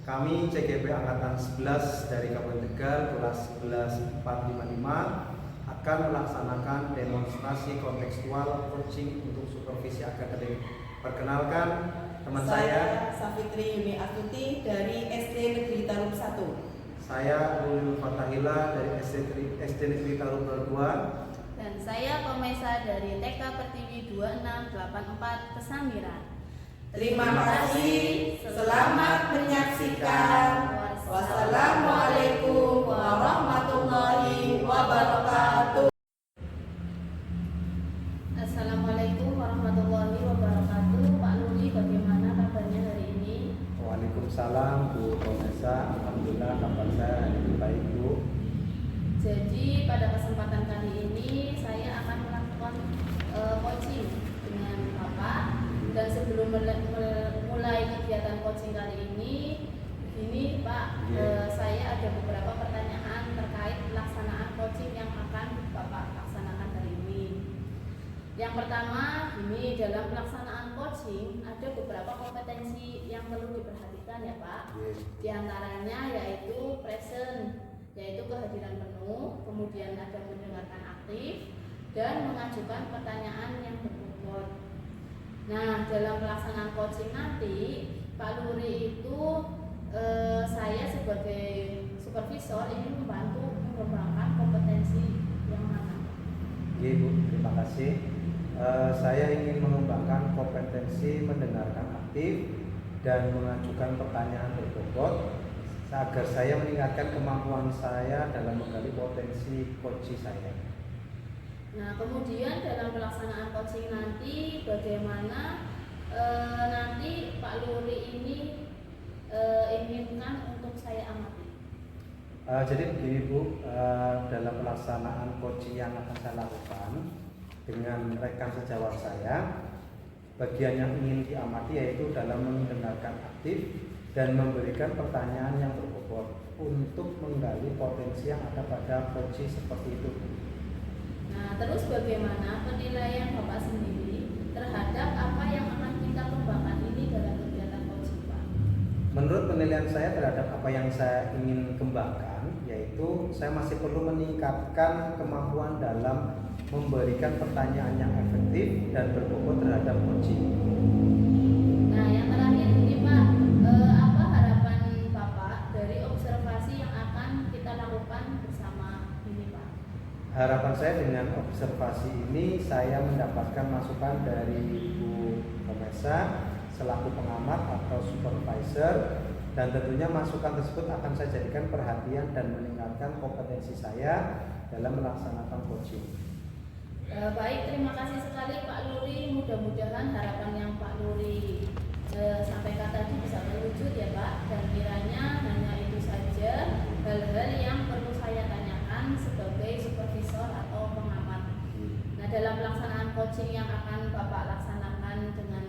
Kami CGP Angkatan 11 dari Kabupaten Tegal kelas 11455 akan melaksanakan demonstrasi kontekstual coaching untuk supervisi akademik. Perkenalkan teman saya Safitri Yuni Astuti dari SD Negeri Tarum 1. Saya Lulul Fatahila dari SD Negeri Tarum 2. Dan saya Komesa dari TK Pertiwi 2684 Pesambiran. Terima kasih, selamat menyaksikan. Wassalamualaikum warahmatullahi wabarakatuh. Assalamualaikum warahmatullahi wabarakatuh. Pak Luli, bagaimana kabarnya hari ini? Waalaikumsalam Bu Komesa, alhamdulillah kabar saya hari ini baik Bu. Jadi pada kesempatan kali ini saya akan melakukan coaching dengan Bapak. Dan sebelum mulai kegiatan coaching kali ini Pak, saya ada beberapa pertanyaan terkait pelaksanaan coaching yang akan Bapak laksanakan hari ini. Yang pertama, ini dalam pelaksanaan coaching ada beberapa kompetensi yang perlu diperhatikan ya Pak. Di antaranya yaitu present, yaitu kehadiran penuh, kemudian ada mendengarkan aktif, dan mengajukan pertanyaan yang berbobot. Nah, dalam pelaksanaan coaching nanti, Pak Luri itu saya sebagai supervisor ingin membantu mengembangkan kompetensi yang mana? Oke Bu, terima kasih. Saya ingin mengembangkan kompetensi mendengarkan aktif dan mengajukan pertanyaan berbobot agar saya meningkatkan kemampuan saya dalam menggali potensi coaching saya. Nah, kemudian dalam pelaksanaan coaching nanti bagaimana nanti Pak Luri ini inginkan untuk saya amati? Jadi begini Bu, dalam pelaksanaan coaching yang akan saya lakukan dengan rekan sejawat saya, bagian yang ingin diamati yaitu dalam mendengarkan aktif dan memberikan pertanyaan yang berbobot untuk menggali potensi yang ada pada coaching seperti itu. Nah, terus bagaimana penilaian Bapak sendiri terhadap apa yang akan kita kembangkan ini dalam kegiatan coaching Pak? Menurut penilaian saya terhadap apa yang saya ingin kembangkan, yaitu saya masih perlu meningkatkan kemampuan dalam memberikan pertanyaan yang efektif dan berbobot terhadap coaching. Nah, yang terakhir ini Pak, apa harapan Bapak dari observasi yang akan kita lakukan bersama ini Pak? Harapan saya dengan observasi ini saya mendapatkan masukan dari Bu Komesa selaku pengamat atau supervisor, dan tentunya masukan tersebut akan saya jadikan perhatian dan meningkatkan kompetensi saya dalam melaksanakan coaching. Baik, terima kasih sekali Pak Luri. Mudah-mudahan harapan yang Pak Luri sampaikan tadi bisa terwujud ya Pak. Dan kiranya hanya itu saja hal-hal yang perlu saya tanyakan sebagai supervisor atau pengamat. Nah, dalam pelaksanaan coaching yang akan Bapak laksanakan dengan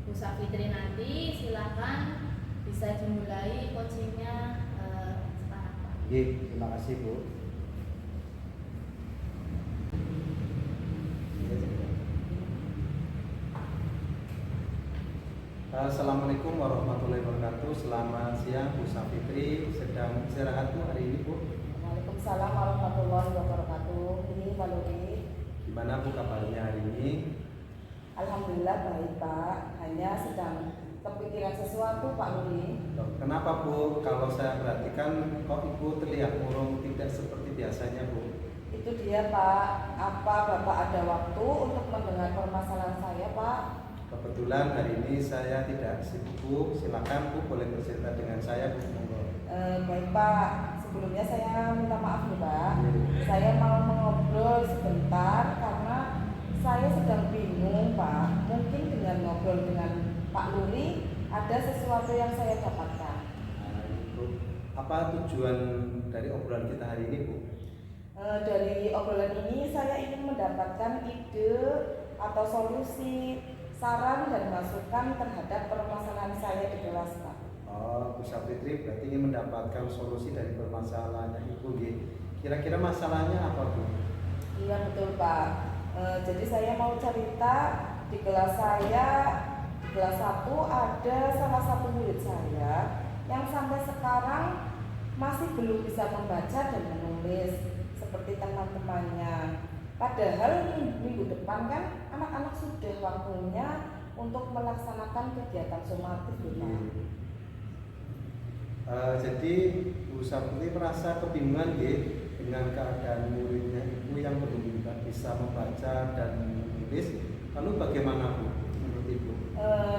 Bu Safitri nanti, silakan bisa dimulai coachingnya sekarang Pak. Terima kasih Bu. Assalamualaikum warahmatullahi wabarakatuh. Selamat siang Bu Safitri. Sedang istirahat Bu hari ini Bu? Waalaikumsalam warahmatullahi wabarakatuh. Ini Pak Luri. Gimana Bu kabarnya hari ini? Alhamdulillah baik Pak. Hanya sedang kepikiran sesuatu Pak Luri. Kenapa Bu? Kalau saya perhatikan kok Ibu terlihat murung, tidak seperti biasanya Bu. Itu dia Pak. Apa Bapak ada waktu untuk mendengar permasalahan saya Pak? Kebetulan hari ini saya tidak sibuk Bu. Silakan Bu, boleh bercerita dengan saya Bu. Baik Pak. Sebelumnya saya minta maaf nih Pak. Saya mau mengobrol sebentar karena saya sedang bingung Pak. Mungkin dengan ngobrol dengan Pak Luri ada sesuatu yang saya dapatkan. Bu, apa tujuan dari obrolan kita hari ini Bu? Dari obrolan ini saya ingin mendapatkan ide atau solusi, saran dan masukan terhadap permasalahan saya di kelas Pak. Oh, Bu Safitri berarti ingin mendapatkan solusi dari permasalahannya Ibu. Kira-kira masalahnya apa Bu? Iya betul Pak. Jadi saya mau cerita di kelas saya kelas 1 ada salah satu murid saya yang sampai sekarang masih belum bisa membaca dan menulis seperti teman-temannya. Padahal minggu depan kan anak-anak sudah waktunya untuk melaksanakan kegiatan sumatif ya. Jadi Bu Saputri merasa kebingungan dengan keadaan muridnya Ibu yang belum bisa membaca dan menulis. Lalu bagaimana Bu menurut Ibu?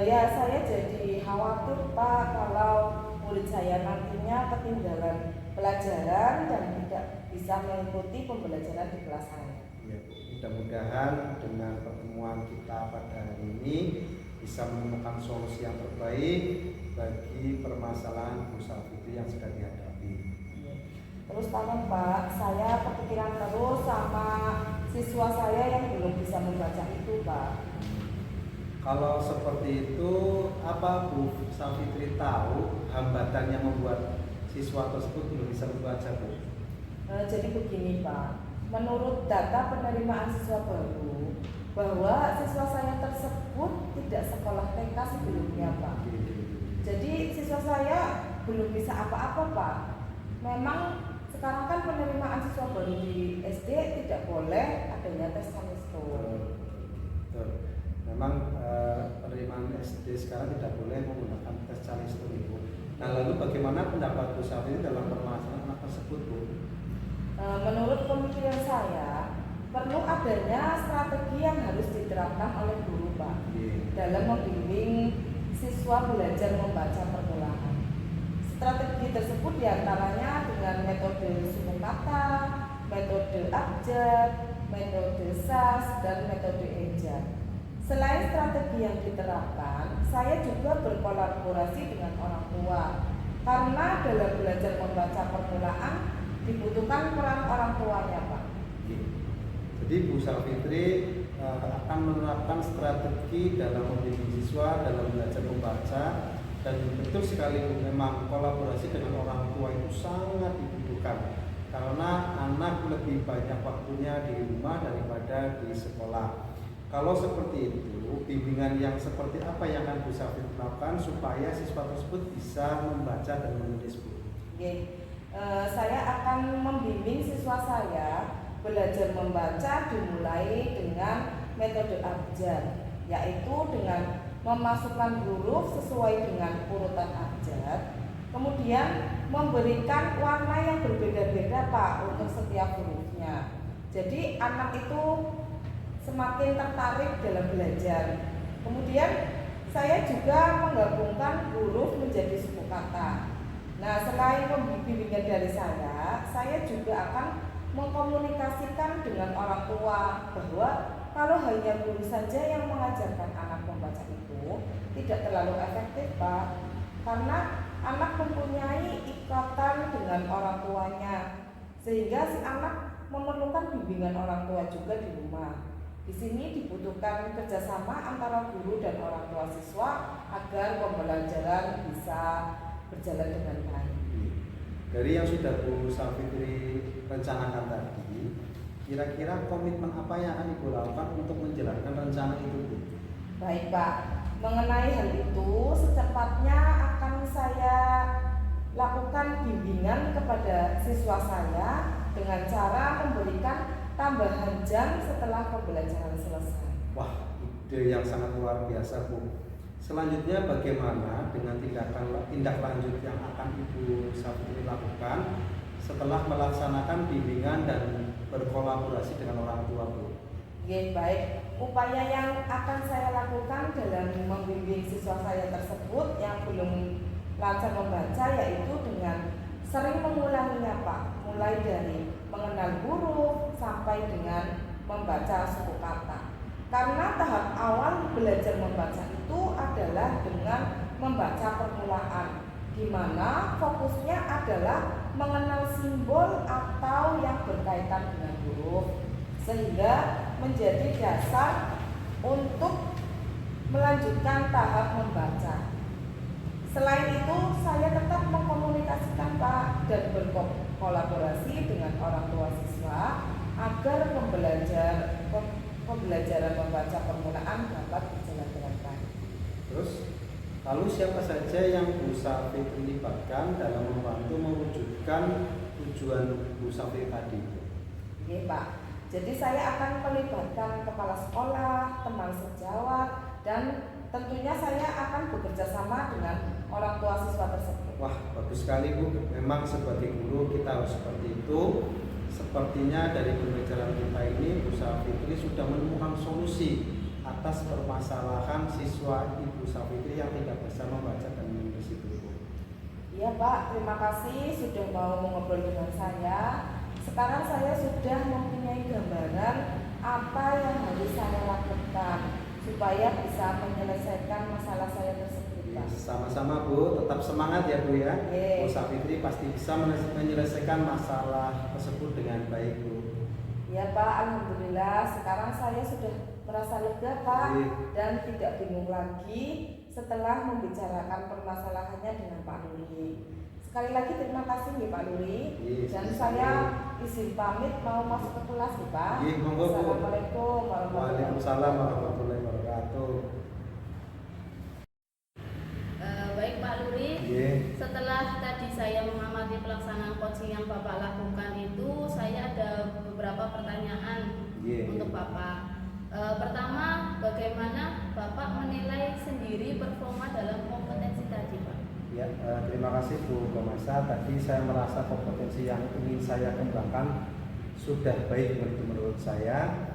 Ya saya jadi khawatir Pak kalau murid saya nantinya ketinggalan pelajaran dan tidak bisa mengikuti pembelajaran di kelas saya. Ya, mudah-mudahan dengan pertemuan kita pada hari ini bisa menemukan solusi yang terbaik bagi permasalahan Bu Saputri yang sedang dihadapi. Terus tanya Pak, saya kepikiran terus sama siswa saya yang belum bisa membaca itu Pak. Kalau seperti itu, apa Bu Saputri tahu hambatan yang membuat siswa tersebut belum bisa membaca Bu? Jadi begini Pak, menurut data penerimaan siswa baru, bahwa siswa saya tersebut tidak sekolah TK sebelumnya Pak. Jadi siswa saya belum bisa apa-apa Pak. Memang sekarang kan penerimaan siswa baru di SD tidak boleh adanya tes kamistur. Memang penerimaan SD sekarang tidak boleh menggunakan tes kamistur Ibu. Nah lalu bagaimana pendapat Bu Saputri dalam permasalahan anak tersebut Bu? Menurut pemikiran saya, perlu adanya strategi yang harus diterapkan oleh guru Pak dalam membimbing siswa belajar membaca permulaan. Strategi tersebut diantaranya dengan metode suku kata, metode abjad, metode sas, dan metode ejak. Selain strategi yang diterapkan, saya juga berkolaborasi dengan orang tua karena dalam belajar membaca permulaan dibutuhkan peran orang tuanya Pak. Jadi Bu Saputri akan menerapkan strategi dalam membimbing siswa dalam belajar membaca, dan betul sekali memang kolaborasi dengan orang tua itu sangat dibutuhkan karena anak lebih banyak waktunya di rumah daripada di sekolah. Kalau seperti itu, bimbingan yang seperti apa yang akan Bu Saputri lakukan supaya siswa tersebut bisa membaca dan menulis Bu? Saya akan membimbing siswa saya belajar membaca dimulai dengan metode abjad, yaitu dengan memasukkan huruf sesuai dengan urutan abjad, kemudian memberikan warna yang berbeda-beda Pak untuk setiap hurufnya. Jadi anak itu semakin tertarik dalam belajar. Kemudian saya juga menggabungkan huruf menjadi suku kata. Nah, selain bimbingan dari saya juga akan mengkomunikasikan dengan orang tua bahwa kalau hanya guru saja yang mengajarkan anak membaca itu tidak terlalu efektif Pak, karena anak mempunyai ikatan dengan orang tuanya sehingga si anak memerlukan bimbingan orang tua juga di rumah. Di sini dibutuhkan kerjasama antara guru dan orang tua siswa agar pembelajaran bisa berjalan dengan baik. Dari yang sudah Bu Saputri rencanakan tadi, kira-kira komitmen apa yang akan Ibu lakukan untuk menjalankan rencana itu Bu? Baik Pak, mengenai hal itu secepatnya akan saya lakukan bimbingan kepada siswa saya dengan cara memberikan tambahan jam setelah pembelajaran selesai. Wah, ide yang sangat luar biasa Bu. Selanjutnya bagaimana dengan tindak lanjut yang akan Ibu Saputri lakukan setelah melaksanakan bimbingan dan berkolaborasi dengan orang tua Bu? Baik, upaya yang akan saya lakukan dalam membimbing siswa saya tersebut yang belum lancar membaca yaitu dengan sering mengulanginya Pak, mulai dari mengenal huruf sampai dengan membaca suku kata. Karena tahap awal belajar membaca itu adalah dengan membaca permulaan, di mana fokusnya adalah mengenal simbol atau yang berkaitan dengan huruf, sehingga menjadi dasar untuk melanjutkan tahap membaca. Selain itu, saya tetap mengkomunikasikan Pak dan berkolaborasi dengan orang tua siswa agar pembelajaran membaca permulaan dapat berjalan dengan baik. Terus, lalu siapa saja yang Bu Safi terlibatkan dalam membantu mewujudkan tujuan Bu Safi tadi? Oke Pak, jadi saya akan melibatkan kepala sekolah, teman sejawat, dan tentunya saya akan bekerja sama dengan orang tua siswa tersebut. Wah, bagus sekali Bu. Memang sebagai guru kita harus seperti itu. Sepertinya dari pembicaraan kita ini Bu Safitri sudah menemukan solusi atas permasalahan siswa Ibu Safitri yang tidak bisa membaca dan menulis itu Bu. Iya Pak, terima kasih sudah mau mengobrol dengan saya. Sekarang saya sudah mempunyai gambaran apa yang harus saya lakukan supaya bisa menyelesaikan masalah saya tersebut Pak. Sama-sama Bu, tetap semangat ya Bu ya. Bu Safitri pasti bisa menyelesaikan masalah tersebut dengan baik Bu. Ya Pak, Alhamdulillah sekarang saya sudah merasa lega Pak dan tidak bingung lagi setelah membicarakan permasalahannya dengan Pak Luri. Sekali lagi terima kasih nih Pak Luri. Dan saya izin pamit mau masuk ke kelas nih Pak. Assalamualaikum warahmatullahi wabarakatuh. Waalaikumsalam warahmatullahi wabarakatuh. Baik Pak Luri, setelah tadi saya mengamati pelaksanaan coaching yang Bapak lakukan itu, saya ada beberapa pertanyaan untuk Bapak. Pertama, bagaimana Bapak menilai sendiri performa dalam kompetensi tadi Pak? Ya, terima kasih Bu Komasa. Tadi saya merasa kompetensi yang ingin saya kembangkan sudah baik menurut saya.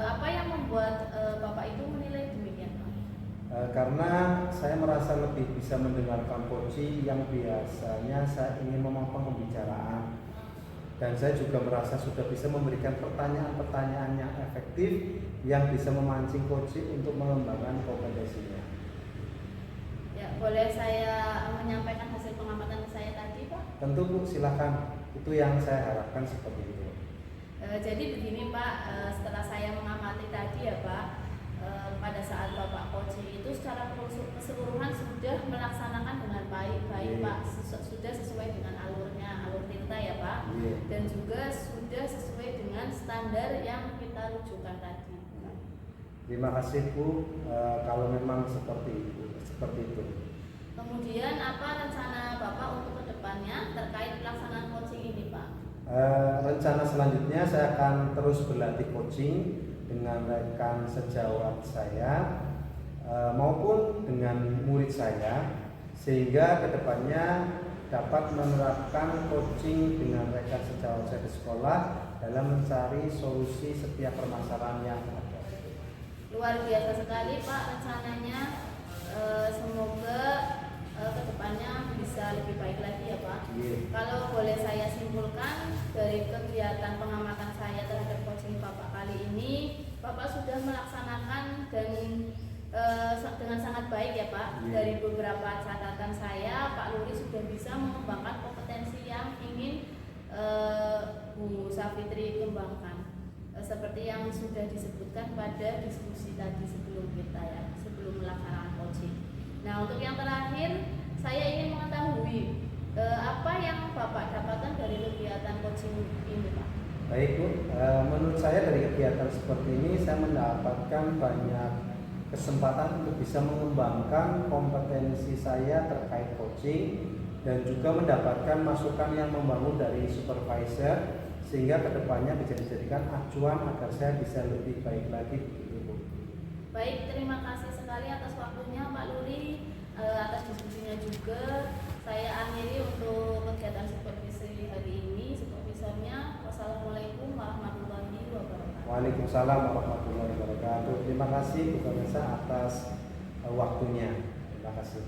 Apa yang membuat Bapak itu menilai demikian Pak? Karena saya merasa lebih bisa mendengarkan coaching yang biasanya saya ingin memotong pembicaraan, dan saya juga merasa sudah bisa memberikan pertanyaan-pertanyaan yang efektif yang bisa memancing coaching untuk mengembangkan kompetensinya. Ya, boleh saya menyampaikan hasil pengamatan saya tadi Pak? Tentu Bu, silakan. Itu yang saya harapkan seperti itu. Jadi begini Pak, setelah saya mengamati tadi ya Pak, pada saat Bapak coaching itu secara keseluruhan sudah melaksanakan dengan baik Pak, sudah sesuai dengan alurnya, alur tinta ya Pak, dan juga sudah sesuai dengan standar yang kita rujukan tadi. Terima kasih Bu, kalau memang seperti itu. Kemudian apa rencana Bapak untuk kedepannya terkait pelaksanaan coaching ini Pak? Rencana selanjutnya saya akan terus berlatih coaching dengan rekan sejawat saya maupun dengan murid saya, sehingga kedepannya dapat menerapkan coaching dengan rekan sejawat saya di sekolah dalam mencari solusi setiap permasalahan yang ada. Luar biasa sekali Pak rencananya. Semoga kedepannya bisa lebih baik lagi ya Pak. Kalau boleh saya simpulkan dari kegiatan pengamatan saya terhadap coaching Bapak kali ini, Bapak sudah melaksanakan dan dengan sangat baik ya Pak. Dari beberapa catatan saya, Pak Luri sudah bisa mengembangkan kompetensi yang ingin Bu Safitri kembangkan, seperti yang sudah disebutkan pada diskusi tadi sebelum kita ya, sebelum melaksanakan coaching. Nah, untuk yang terakhir, saya ingin mengetahui apa yang Bapak dapatkan dari kegiatan coaching ini Pak? Baik Bu, menurut saya dari kegiatan seperti ini saya mendapatkan banyak kesempatan untuk bisa mengembangkan kompetensi saya terkait coaching, dan juga mendapatkan masukan yang membangun dari supervisor, sehingga kedepannya bisa dijadikan acuan agar saya bisa lebih baik lagi begitu Bu. Baik, terima kasih sekali atas waktunya Pak Luri, atas diskusinya juga. Saya akhiri untuk kegiatan supervisi hari ini. Supervisornya, wassalamualaikum warahmatullahi wabarakatuh. Waalaikumsalam warahmatullahi wabarakatuh. Terima kasih Bu Komasa atas waktunya. Terima kasih.